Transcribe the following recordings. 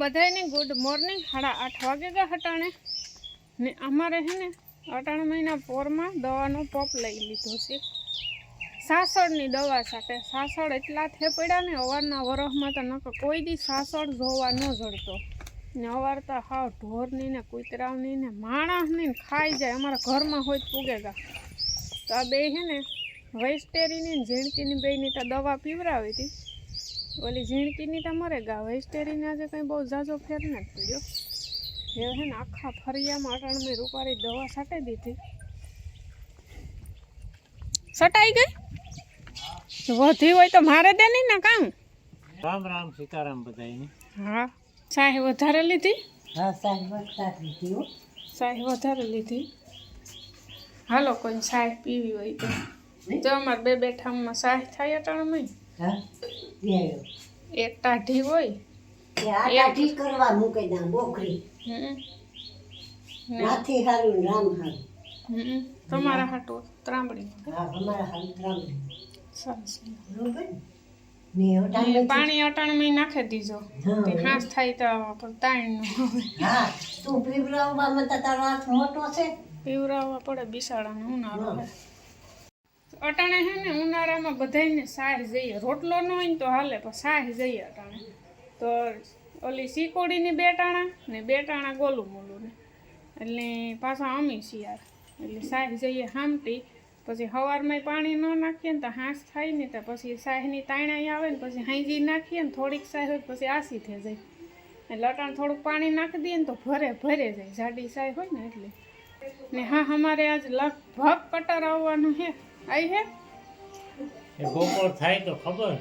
बधाई good morning 8:30 वागे गया हटाने ने अमारे है ने 18 महीना पोर में दवा पप लई लीधो छे। सासड़ दवा साथे सासड़ एटला थे पड़ा ने अवारना वरह में तो नक कोई दी सासड़ जोवा न जड़तो ने अवार तो हाव ढोरनी ने कूतरावनी ने माणसनी खाई जाए अमारा घर में होय पूगेगा। तो आ बे है ने वेस्टेरीनी झीणकीनी बेनी तो दवा पीवरावी थी। ओली झीणकीनी तो मरेगा, वेस्टेरीने आज कहीं बहुत जाजो फेर न पड़ो। ये है ने आखा फरिया में अटाण में रूपारी दवा सटाई दी थी। सटाई गई वधी होय तो मारे देनी ना काम। राम राम सीताराम बधाई। हाँ चाय वधारे लीधी। हाँ चाय वधारे लीधी हो। चाय वधारे लीधी। हालो कोई चाय पीवी होय तो जो अमार बे बेठा में चाय थाय अटाण में। हाँ एक टाढी होय टाढी करवा मूके ना बोकरी नाथी हारू राम हारू તમારા હાટો ત્રાંબડી હા અમારા હાरू ત્રાંબડી સરસ બરોબર ને ઓટાણે પાણી અટાણ में નાખી દીજો તે હાસ થાય તો તાણ હા તું પીવરાવવા માં તારો હાથ મોટો છે પીવરાવવા પડે બિસાડાને ઉનાળો હે अटाणे है ने उनारा में बधाई ने साह जाइए रोटलो न होय तो हाले पर साह जाइए अटाणे तो ओली सीकोड़ी ने बेटाणा ने बेटाणा गोलू मोलू ने એટલે પાછા અમી શિયાર એટલે સાહ જઈએ હામટી પછી હવારમાં પાણી ન નાખીએ ને તો હાંસ થાય ને તો પછી સાહની તાણાઈ આવે ને પછી હાંજી નાખીએ ને થોડીક સાહ હોય પછી આસી થઈ જાય એટલે અટાણ થોડુંક પાણી નાખી દઈએ ને તો ભરે જાય જાડી સાહ હોય ને એટલે ને હા અમારે આજ લગભગ કટર આવવાનું હે आई है बपोर थाय तो खबर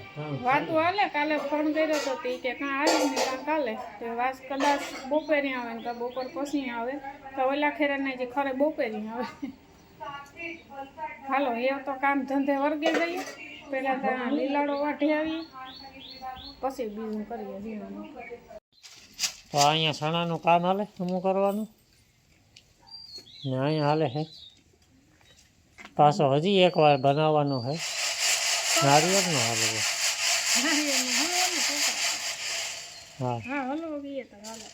बात हाले काले फोन कर्यो तो ती के का आई ने का काले तो वास कदाच बपोरे आवे ने का बपोर पछी आवे तो ओला खेरा ने जे खरे बपोरे आवे। हालो ये तो काम धंधे वर्गे जઈએ पेला ता લીલાડો વાઢી આવી પછી બીજું કરીએ જીવાનું। तो अहींया सणानुं काम हाले हमुं करवानुं ने अहींया हाले है पाछो हजी एक बार बनाववानो है नारियेळनो हलवो। हाँ हाँ हलवो बीए तो हाले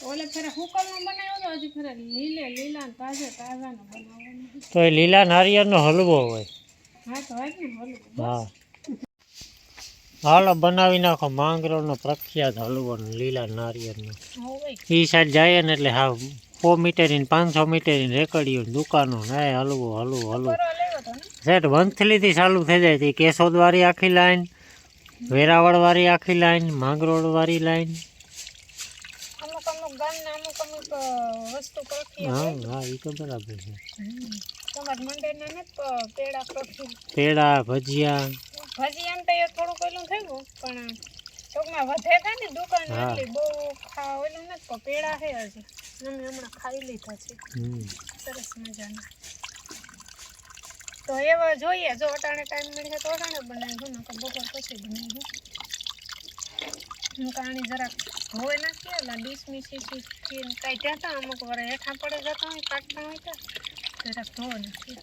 ओले फेरे हुकलनो बनाव्यो तो हजी फेरे लीला ने ताजा नो बनावવાનો तो ये लीला नारियेळनो हलवो होय। हाँ तो है ने हलवो हाँ हालो बनावी नाखो માંગરોળનો પ્રખ્યાત હલવો લીલા નારિયેળનો। ई साइड जाए ने એટલે હા 100 मीटर 500 मीटर રેકડીઓ દુકાનો ને હલવો હલવો હલવો સેટ વંથલી થી ચાલુ થઈ જાય છે કેશોદ વાળી આખી લાઈન વેરાવળ વાળી આખી લાઈન માંગરોળ વાળી લાઈન અમુક ગામના અમુક વસ્તુ પ્રખ્યાત हाँ हाँ ई तो बराबर है। તમાર મંડળના ને પેડા પ્રખ્યાત पेड़ा भजिया ભાજી એમ તો એ થોડું પેલું થઈ ગયું પણ ચોકમાં વધે છે ને દુકાન એટલી બહુ ઓલું નથી પણ પેડા છે હજી અમે હમણાં ખાઈ લીધા છે સરસ મજાના। તો એવા જોઈએ જો અટાણે ટાઈમ મળે તો અટાણે બનાવ્યું ને બપોર પછી બનાવ્યું હું કાણી જરાક ધોઈ નાખીએ એટલે ડીશમી સીસી કાઢ્યા હતા અમુક વાર હેઠા પડે જતા હોય કાઢતા હોય તો જરાક ધોઈ નાખીએ।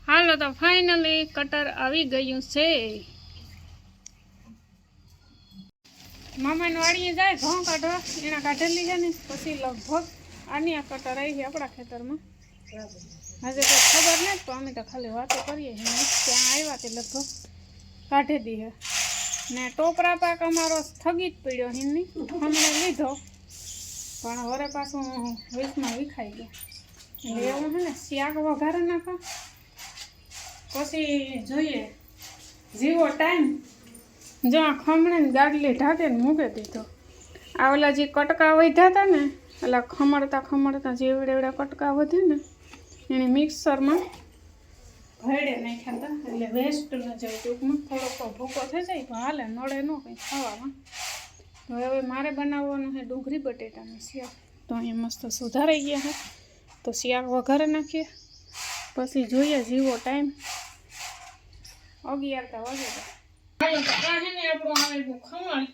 हालो तो फाइनली कटर आवी गयुं छे। मामा वाड़ीए जाए घऊं काढवा एना काढेली है ने पछी लगभग आनी आ कटर आई है अपना खेतर में हजे तो खबर नहीं तो अमे तो खाली वातो करीए हैं त्यां आव्या ते लगभग काढी दी है ने टोपरा पाक अमारो स्थगित पड्यो हिनी हमणे लीधो पण वरे पाछो 20 में विखाई गयो એટલે એવું હે ને શાક વઘારે નાખો પછી જોઈએ જીવો ટાઈમ જો આ ખમણે ગાડલી ઢાંકીને મૂકી દીધો આ ઓલા જે કટકા વધ્યા હતા ને એટલે ખમણતા જેવડે એવડા કટકા વધે ને એને મિક્સરમાં ભેળે નાખ્યા હતા એટલે વેસ્ટ ન જાય ટૂંકમાં થોડોક ભૂકો થઈ જાય તો હાલે નડે ન કંઈ ખાવામાં। તો હવે મારે બનાવવાનું છે ડુંગળી બટેટાનું શાક તો અહીંયા મસ્ત સુધારાઈ ગયા છે તો શાક વઘારે નાખીએ પછી જોઈએ જીવો ટાઈમ 11 વાગે હાલો તો કાહેને આપણું આવેલું ખમણ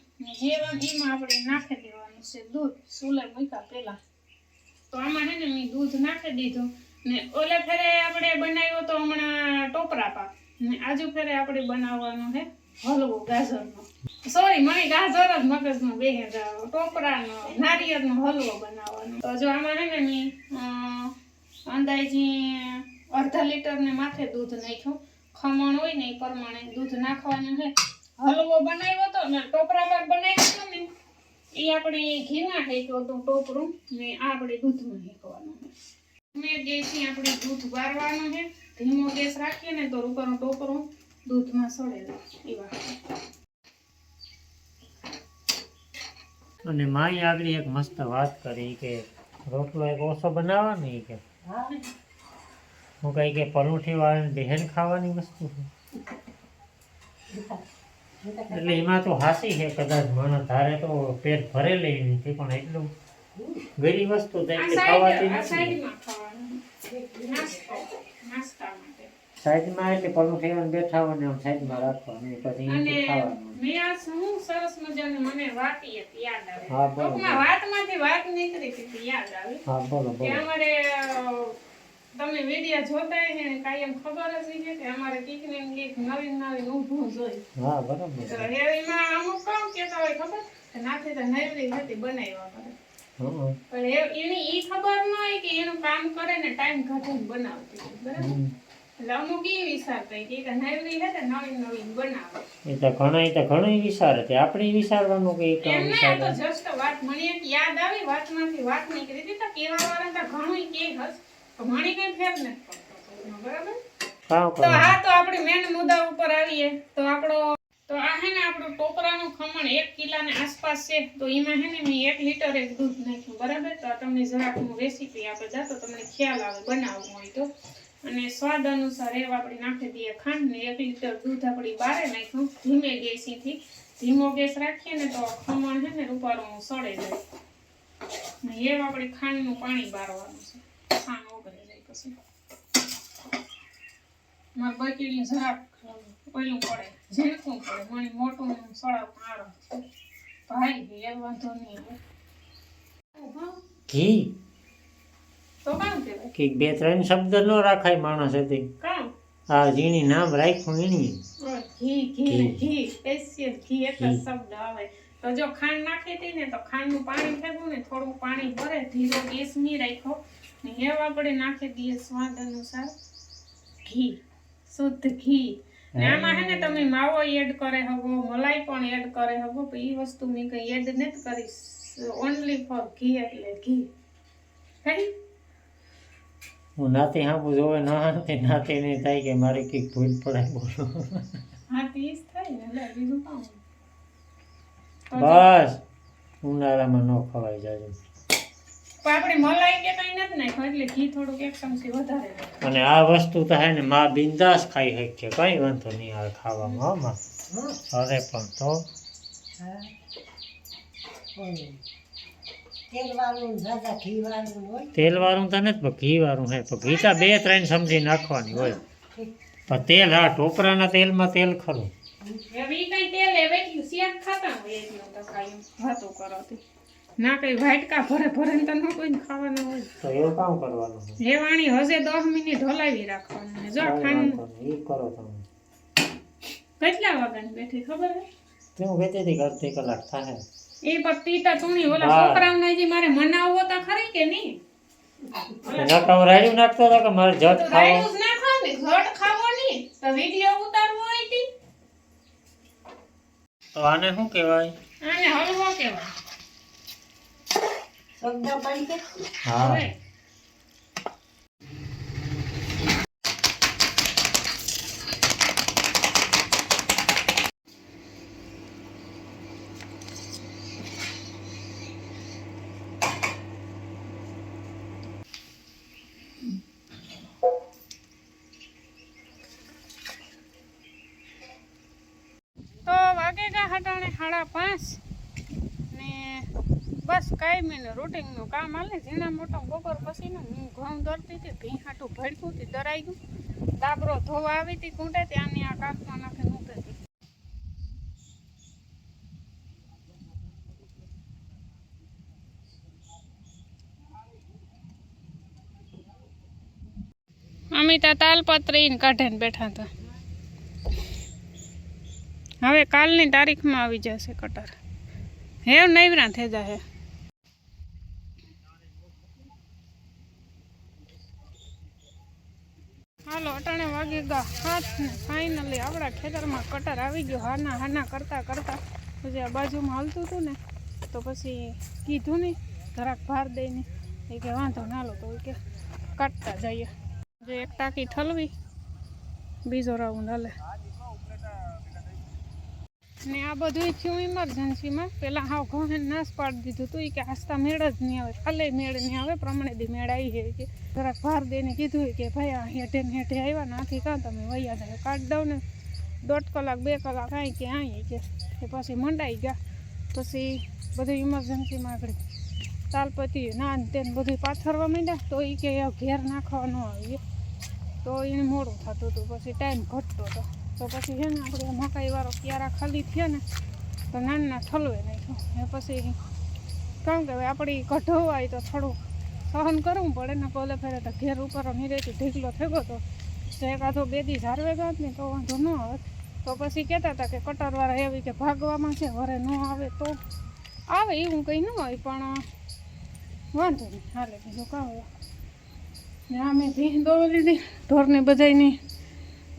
જેવા ઘીમાં આપણે નાખી દેવાનું છે દૂધ સુલે મૂક્યા પહેલા તો આમાં હે ને મેં દૂધ નાખી દીધું ને ઓલે ફેરે આપણે બનાવ્યો તો હમણાં ટોપરા પાક ને આજુ ફેરે આપણે બનાવવાનો છે હલવો ગાજરનો. સોરી, મને ગાજર જ મગજમાં બેહે જાવ. ટોપરાનો નારિયેળનો હલવો બનાવવાનો. તો જો આમાં હે ને મેં અંદાજી અડધા લીટર ને માથે દૂધ નાખ્યું. ખમણ હોય ને એ પ્રમાણે દૂધ નાખવાનું છે. હલવો બનાવ્યો તો ને ટોપરા પાક બનાવ્યો તો ને એ આપણે ઘીમાં હેક્યો તો ટોપરું ને આ આપણે દૂધમાં હેકવાનું છે. મેં ગેસથી આપણે દૂધ વારવાનું છે. ધીમો ગેસ રાખીએ ને તો ઉપરનું ટોપરું દૂધમાં સડે એવા. અને માઈ આગળ એક મસ્ત વાત કરી કે રોટલો એક ઓછો બનાવવાનો ઈ કે હા હું કઈ કે પરોઠી વાળાને બહેન ખાવાની વસ્તુ છે. એટલે એમાં તો હાસી છે, કદાચ માણસ ધારે તો પેટ ભરે લઈ નથી, પણ એટલું ગરી વસ્તુ તો એટલી ખાવાતી આ નથી. સાઈડમાં ખાવાનું નાસ્તા માટે. સાઈડમાં એટલે પરોઠી વાળાને બેઠા હોય ને આમ સાઈડમાં રાખવાનું પછી અને એનાથી ખાવાનું. મેં આ શું સરસ મજાની મને વાત યાદ આવે. હા, બોલો, ટૂંકમાં વાતમાંથી વાત નીકળી હતી યાદ આવી હા બોલો કે બોલો. અમારે તમે વિડિયો જોતા હે ને કાયમ ખબર જ છે કે અમારે કઈક ને કઈક નવીન નવીન ઊભું જોઈ. હા બરાબર. તો એમાં અમુક કામ કેતા હોય ખબર કે નાથી તો નવરી હતી બનાવ્યા કરે. હા. પણ એની ઈ ખબર ન હોય કે એનું કામ કરે ને ટાઈમ કાઢીને બનાવતી હોય. બરાબર. એટલે અમુક ઈ વિચારતા હોય કે નવરી હે તો નવીન નવીન બનાવે. એ તો ઘણા વિચારે છે, આપણે વિચારવાનું કે કામ એમને આ તો વિચારે. જસ્ટ વાત મને એક યાદ આવી, વાતમાંથી વાત નીકળી હતી તો કેવા વાળા તો ઘણું કે હસ તો મને કઈ ફેર નથી પડતો. બરાબર. કામ તો કરવાનું. હા, તો આપણે મેન મુદ્દા ઉપર આવીએ તો તો આ હે ને આપણું ટોપરાનું ખમણ 1 કિલાને આસપાસ છે. તો એમાં હે ને મેં 1 લીટર એક દૂધ નાખ્યું. બરાબર. તો આ તમને જરાક હું રેસીપી આપે જા તો તમને ખ્યાલ આવે બનાવવું હોય તો. અને સ્વાદ અનુસાર એવા આપણે નાખી દઈએ ખાંડ ને 1 લીટર દૂધ આપણી બારે નાખ્યું ધીમે ગેસથી. ધીમો ગેસ રાખીએ ને તો ખમણ છે ને રૂપારું સડે જાય. ને એવા આપણે ખાંડનું પાણી બારવાનું છે. ખાંડ ઓગળી જાય પછી. મારે બકીડી જરાક ઓલું પડે, ઝીણકું પડે, મને મોટું સળાવ મારો ભાઈ ગઈ એ વાંધો નહીં આવે. ઘી તો કામ કહેવાય કે 2-3 શબ્દ ન રાખાય માણસ હતી. કામ આ જીણી નામ રાખ્યું એની. ઘી સ્પેશિયલ ઘી એક જ શબ્દ આવે. તો જો ખાંડ નાખી હતી ને તો ખાંડનું પાણી ફેંકવું ને થોડું પાણી ભરે, ધીરો ગેસ નહીં રાખ્યો ને એવ આપણે નાખી દઈએ સ્વાદ અનુસાર ઘી, શુદ્ધ ઘી. ને આમાં હે ને તમે માવો એડ કરે હગો, મલાઈ પણ એડ કરે હગો, પણ એ વસ્તુ મેં કઈ એડ નથી કરી. ઓનલી ફોર ઘી એટલે ઘી. થઈ હું નાતે હાંભું જોવે નાતે નહીં થાય કે મારે કંઈક ભૂલ પડાય બોલો. હા તીસ થાય ને લે બીજું કામ. બસ ઉનાળામાં ન ખવાય જાય. પણ આપણે મલાઈ કે કઈ નથી નાખ્યું એટલે ઘી થોડુંક 1 ચમચી વધારે નાખ્યું. અને આ વસ્તુ તો હે ને માં બિંદાસ ખાઈ શકીએ, કઈ વાંધો નહીં આવે ખાવામાં. હો માં. અરે પણ તો તેલ વાળું દાદા ઘી વાળું હોય. તેલ વાળું તો નથી, પણ ઘી વાળું હે. પણ ઘી તો 2-3 ચમચી નાખવાની હોય. પણ તેલ, હા ટોપરાના તેલમાં તેલ ખરું. હવે ઈ કઈ તેલ હવે એટલું શેક ખાતા હોય એટલું તો કાંઈ વાતો કરો તી. ના કઈ વાટકા ભરે ભરે ને તો ન કોઈને ખાવાના હોય. તો એવું કામ કરવાનું છે. એ વાણી હશે 10 મિનિટ હલાવી રાખવાનું. ને જો કાંઈ ખાંડ વાંધો નહીં, ઈ કરો તમે. કેટલા વાગ્યાની બેઠી ખબર હે? કેવું કહેતી હતી કે અડધી કલાક થાય. એ પત્તીતા તુણી ઓલા હા. છોકરાઓને હજી મારે મનાવવો તો ખરી કે નહીં? નકા હું રાડ્યું નાખતો હતો કે મારે જત તો ખાવો. રાયડું જ ના ખાવ ને, ઘટ ખાવો નહીં તો વિડિયો ઉતારવો હોય તી. તો આને શું કહેવાય? આને હલવો કહેવાય. શબ્દ પડી કે હા. હવે તો વાગેગા હટાણે 5:30 ને બસ કાંઈ રૂટિનનું કામ હાલે. ઝીણા મોટા બપોર પછીનું હું ઘઉં દરતી હતી, ભી હાટું ભડકું હતી, દરાઈ ગયું. દાબરો ધોવા આવી હતી કૂંટે ત્યાંની આ કાકમાં નાખે મૂકે હતી. અમિતા તાલપત્રી કાઢે ને બેઠા હતા. હવે કાલની તારીખમાં આવી જશે કટર. હેવ નૈવરા થઈ જશે. હાલો અટાણે વાગી ગયા 7 ને ફાઇનલી આપણા ખેતરમાં કટર આવી ગયો. હાના હાના કરતા કરતા પછી આ બાજુમાં હાલતું હતું ને તો પછી કીધું નહીં જરાક ભાર દઈને એ કે વાંધો ના લો તો એ કે કાઢતા જઈએ. જે એક ટાંકી ઠલવી બીજો રાઉન્ડ હાલે ને આ બધું થયું ઇમરજન્સીમાં. પહેલાં હાવ ઘોને નાશ પાડી દીધું હતું કે આસ્તા મેળ જ નહીં આવે, કાલે મેળ નહીં આવે, પ્રમાણે દી મેળ આવી છે કે જરાક ભાર દઈને કીધું કે ભાઈ આ હેઠે ને હેઠે આવ્યા ને આથી કાં તમે વૈયા જાય કાઢી દઉં ને 1.5 કલાક 2 કલાક અહીં કે અહીં કે પછી મંડાઈ ગયા. પછી બધું ઇમરજન્સીમાં આગળ તાલપતિ ના તેને બધું પાથરવા માંડ્યા તો એ કે ઘેર નાખવા ન આવીએ તો એને મોડું થતું હતું. પછી ટાઈમ ઘટતો હતો તો પછી છે ને આપણે મકાઈવાળો ક્યારા ખાલી થયા ને તો નાના ઠલવે નાખ્યું. એ પછી કારણ કે આપણી કઢવાય તો થોડું સહન કરવું પડે ને. પહેલે ફેરે તો ઘેર ઉપર નીરેથી ઢીકલો થયો તો એકાદો 2 દી ઝારવે ગાત ને તો વાંધો ન આવે. તો પછી કહેતા હતા કે કટરવાળા એવી કે ભાગવામાં છે, વરે ન આવે તો આવે એવું કંઈ ન હોય પણ વાંધો નહીં હાલે બીજું કાં હોય. ને અમે ભીહ દોરી લીધી ઢોરને બધાની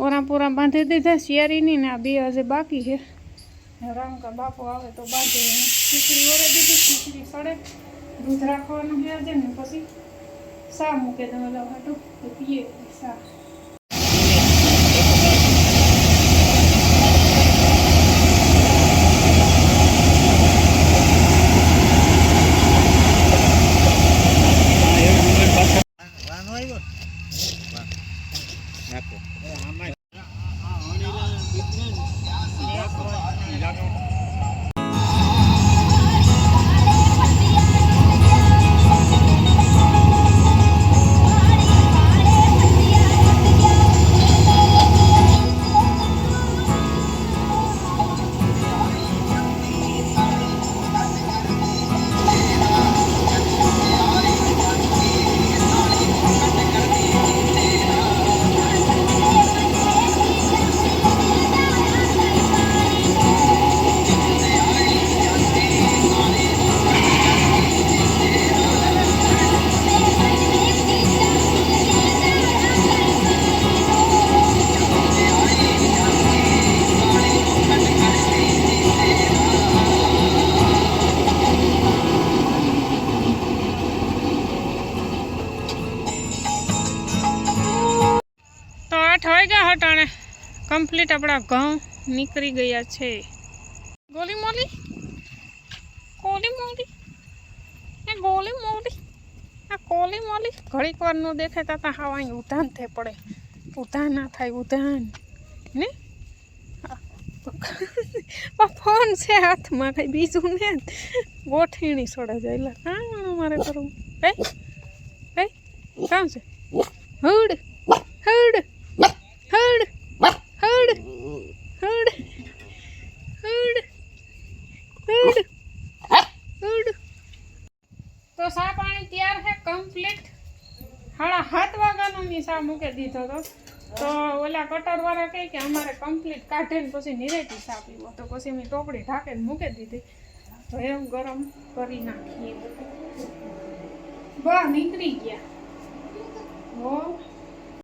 ઓરા પૂરા બાંધી દીધા શિયાળીની ને આ 2 હજી બાકી છે. રામકા બાપો આવે તો બાંધી ખીચડી ઓરે દીધી. ખીચડી સડે દૂધ રાખવાનું છે આજે ને પછી સા મૂકે દો હાટું તો પીએ સા. હટાણે કમ્પ્લીટ આપણા ઘઉં નીકળી ગયા છે. ગોલી મોલી કોલી મોલી એ ગોલી મોલી આ કોલી મોલી ઘડીક વાર ન દેખાતા તા હાવ અહીં ઉધાન થઈ પડે. ઉધાન ના થાય ઉધાન ને ફોન છે હાથમાં કઈ બીજું ને ગોઠીણી સોડા જાય. હા મારે કરવું એ કામ છે. હડ હડ હડ હડ હડ હડ હડ હડ. તો સા પાણી તૈયાર છે કમ્પ્લીટ. 7:30 વાગ્યાનો મેં સા મૂકી દીધો હતો. તો ઓલા કટરવાળા કહે કે અમારે કમ્પ્લીટ કાઢે ને પછી નિરેતી સા પીવો. તો પછી મેં ટોપડી ઢાંકીને મૂકી દીધી. તો એમ ગરમ કરી નાખીએ. બહાર નીકળી ગયા.